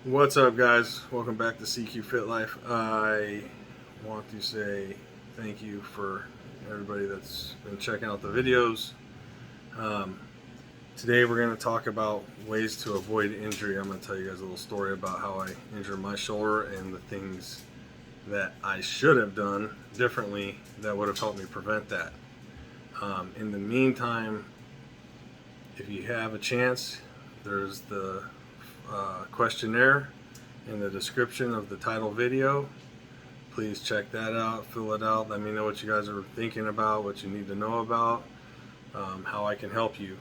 What's up, guys? Welcome back to CQ Fit Life. I want to say thank you for everybody that's been checking out the videos. Um, Today, we're going to talk about ways to avoid injury. I'm going to tell you guys a little story about how I injured my shoulder and the things that I should have done differently that would have helped me prevent that. In the meantime, if you have a chance, there's the questionnaire in the description of the title video. Please check that out, fill it out, let me know what you guys are thinking about, what you need to know about, how I can help you.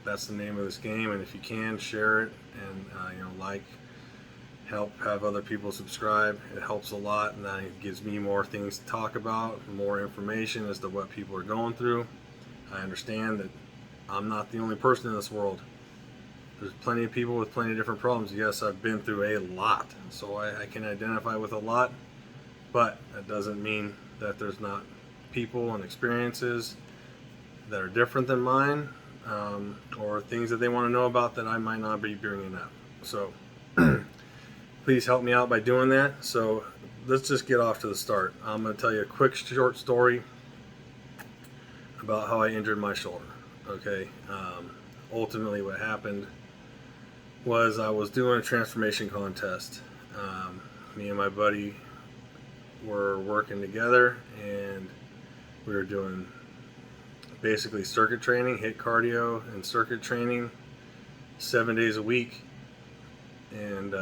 That's the name of this game, and if you can, share it and like, help have other people subscribe. It helps a lot, and that gives me more things to talk about, more information as to what people are going through. I understand that I'm not the only person in this world. There's plenty of people with plenty of different problems. Yes, I've been through a lot, so I can identify with a lot, but that doesn't mean that there's not people and experiences that are different than mine, or things that they want to know about that I might not be bringing up. So please help me out by doing that. So let's just get off to the start. I'm going to tell you a quick short story about how I injured my shoulder. Okay. Ultimately, what happened was I was doing a transformation contest. Me and my buddy were working together, and we were doing basically circuit training, hit cardio and circuit training 7 days a week, and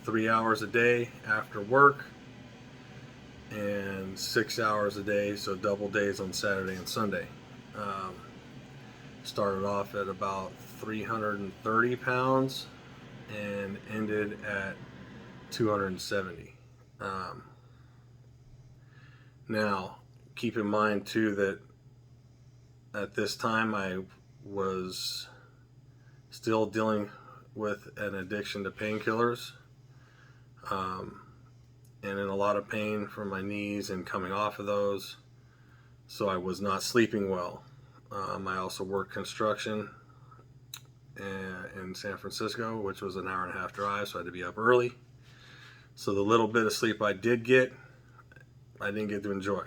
3 hours a day after work, and 6 hours a day, so double days on Saturday and Sunday. Started off at about 330 pounds and ended at 270. Now, keep in mind too that at this time I was still dealing with an addiction to painkillers, and in a lot of pain from my knees and coming off of those. So I was not sleeping well. I also worked construction in San Francisco, which was an hour and a half drive, so I had to be up early. So the little bit of sleep I did get, I didn't get to enjoy.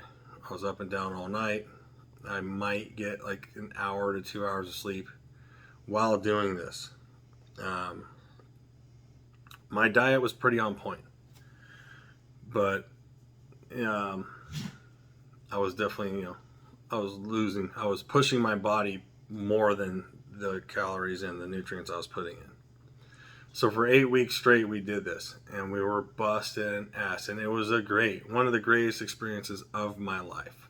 I was up and down all night. I might get like an hour to 2 hours of sleep while doing this. My diet was pretty on point, but I was definitely, I was pushing my body more than the calories and the nutrients I was putting in. So for 8 weeks straight, we did this, and we were busting ass, and it was one of the greatest experiences of my life.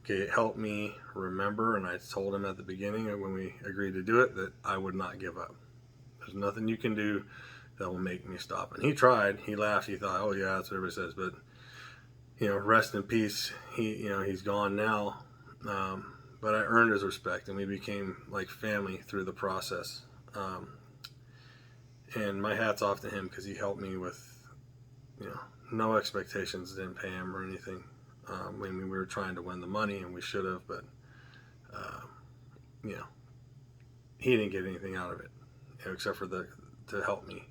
Okay, it helped me remember, and I told him at the beginning when we agreed to do it that I would not give up. There's nothing you can do that will make me stop. And he tried. He laughed. He thought, "Oh yeah, that's what everybody says." But rest in peace. He's gone now. But I earned his respect, and we became like family through the process. And my hat's off to him because he helped me with, no expectations. Didn't pay him or anything. When we were trying to win the money, and we should have, but he didn't get anything out of it, except for to help me.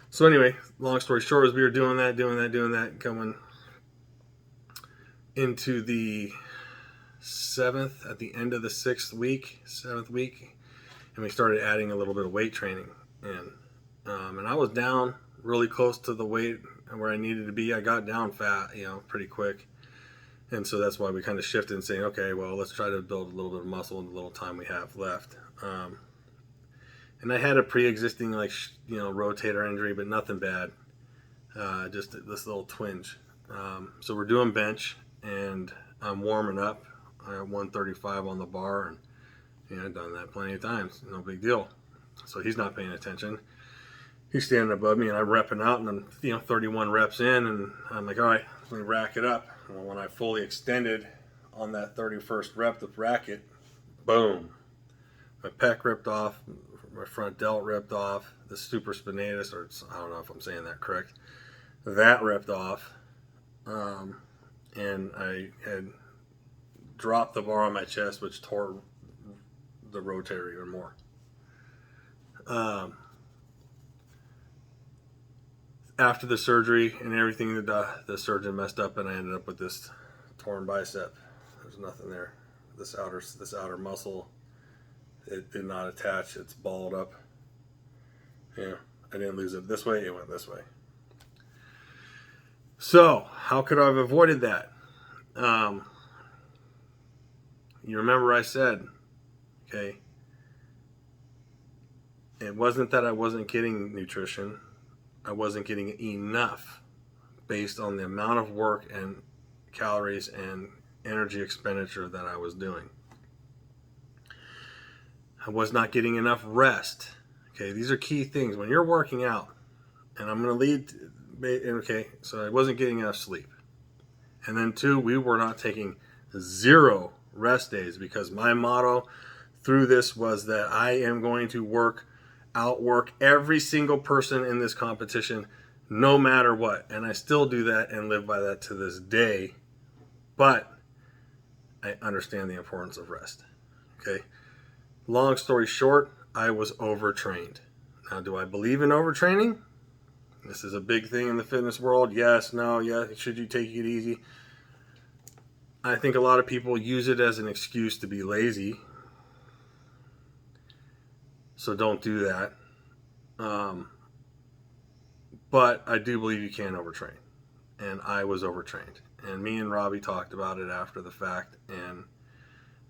So anyway, long story short, as we were doing that, coming into the at the end of the seventh week, and we started adding a little bit of weight training in. And I was down really close to the weight where I needed to be. I got down fat, pretty quick. And so that's why we kind of shifted and saying, okay, well, let's try to build a little bit of muscle in the little time we have left. And I had a pre-existing rotator injury, but nothing bad. Just this little twinge. So we're doing bench, and I'm warming up. I got 135 on the bar, and I've done that plenty of times. No big deal. So he's not paying attention. He's standing above me, and I'm repping out, and I'm 31 reps in, and I'm like, all right, let me rack it up. And when I fully extended on that 31st rep, the bracket, boom, my pec ripped off, my front delt ripped off, the supraspinatus, or I don't know if I'm saying that correct, that ripped off, and I had dropped the bar on my chest, which tore the rotator even more. after the surgery and everything, the surgeon messed up, and I ended up with this torn bicep. There's nothing there. This outer muscle, it did not attach. It's balled up. Yeah, I didn't lose it this way. It went this way. So how could I have avoided that? You remember I said, okay, it wasn't that I wasn't getting nutrition. I wasn't getting enough based on the amount of work and calories and energy expenditure that I was doing. I was not getting enough rest. Okay, these are key things when you're working out. And I'm going to lead, okay, so I wasn't getting enough sleep. And then 2, we were not taking 0 rest days, because my motto through this was that I am going to outwork every single person in this competition, no matter what. And I still do that and live by that to this day. But I understand the importance of rest. Okay. Long story short, I was overtrained. Now, do I believe in overtraining? This is a big thing in the fitness world. Yes, no, yeah. Should you take it easy? I think a lot of people use it as an excuse to be lazy. So don't do that. But I do believe you can overtrain. And I was overtrained. And me and Robbie talked about it after the fact. And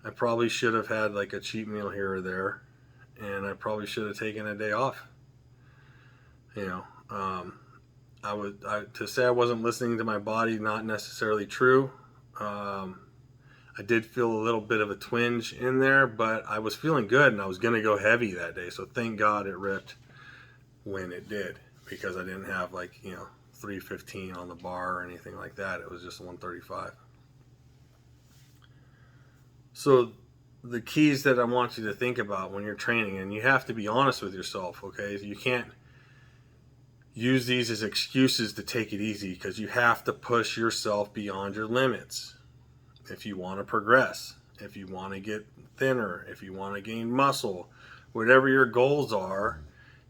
I probably should have had like a cheat meal here or there. And I probably should have taken a day off. You know, to say I wasn't listening to my body, not necessarily true. I did feel a little bit of a twinge in there, but I was feeling good, and I was going to go heavy that day. So thank God it ripped when it did, because I didn't have 315 on the bar or anything like that. It was just 135. So the keys that I want you to think about when you're training, and you have to be honest with yourself, okay? You can't use these as excuses to take it easy, because you have to push yourself beyond your limits. If you want to progress, if you want to get thinner, if you want to gain muscle, whatever your goals are,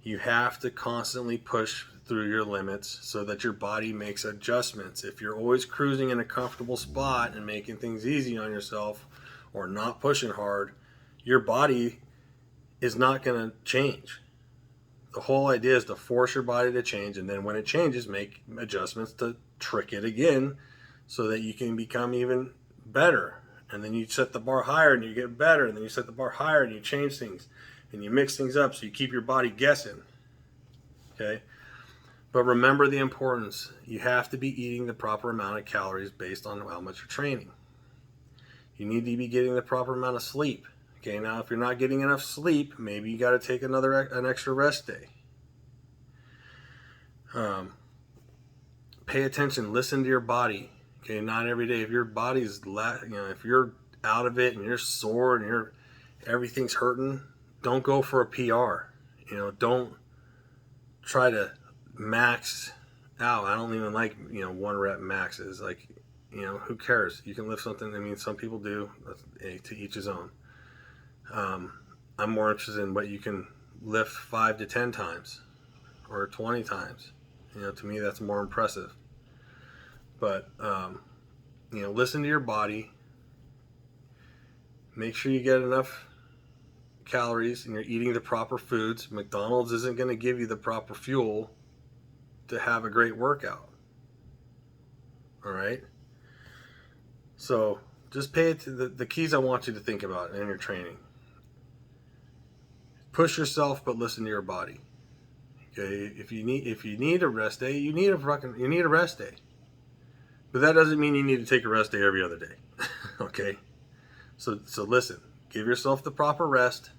you have to constantly push through your limits so that your body makes adjustments. If you're always cruising in a comfortable spot and making things easy on yourself or not pushing hard, your body is not going to change. The whole idea is to force your body to change, and then when it changes, make adjustments to trick it again so that you can become even better. And then you set the bar higher and you get better, and then you set the bar higher and you change things and you mix things up so you keep your body guessing. Okay? But remember the importance. You have to be eating the proper amount of calories based on how much you're training. You need to be getting the proper amount of sleep. Okay, now if you're not getting enough sleep, maybe you got to take an extra rest day. Pay attention, listen to your body. Okay, not every day. If your body's, if you're out of it and you're sore and everything's hurting, don't go for a PR. Don't try to max out. I don't even like 1 rep maxes. Who cares? You can lift something. I mean, some people do. To each his own. I'm more interested in what you can lift 5 to 10 times or 20 times. To me, that's more impressive. But, listen to your body. Make sure you get enough calories and you're eating the proper foods. McDonald's isn't going to give you the proper fuel to have a great workout. All right? So just pay it to the keys I want you to think about in your training. Push yourself, but listen to your body. Okay, if you need a rest day, you need a rest day. But that doesn't mean you need to take a rest day every other day. Okay? So listen, give yourself the proper rest.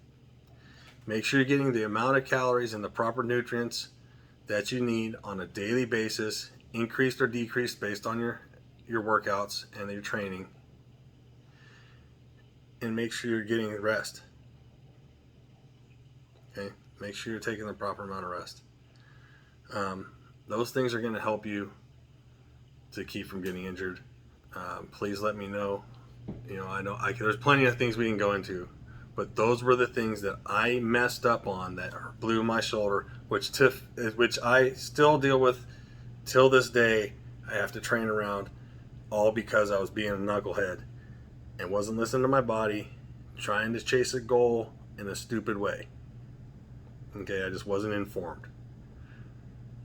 Make sure you're getting the amount of calories and the proper nutrients that you need on a daily basis, increased or decreased based on your workouts and your training. And make sure you're getting rest. Okay? Make sure you're taking the proper amount of rest. Those things are going to help you to keep from getting injured. Please let me know. I know there's plenty of things we can go into, but those were the things that I messed up on that blew my shoulder, which I still deal with till this day, I have to train around, all because I was being a knucklehead and wasn't listening to my body, trying to chase a goal in a stupid way. Okay, I just wasn't informed.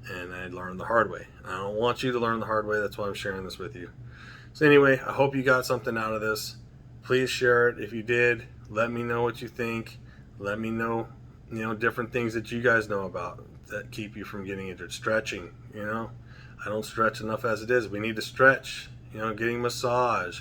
And I learned the hard way. I don't want you to learn the hard way. That's why I'm sharing this with you. So anyway, I hope you got something out of this. Please share it. If you did, let me know what you think. Let me know, different things that you guys know about that keep you from getting injured. Stretching, I don't stretch enough as it is. We need to stretch, getting massage.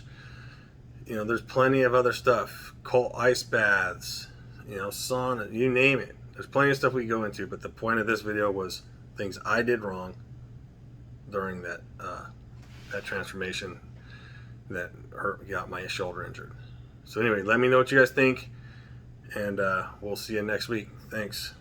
There's plenty of other stuff. Cold ice baths, sauna, you name it. There's plenty of stuff we go into, but the point of this video was things I did wrong during that transformation that got my shoulder injured. So anyway, let me know what you guys think, and we'll see you next week. Thanks.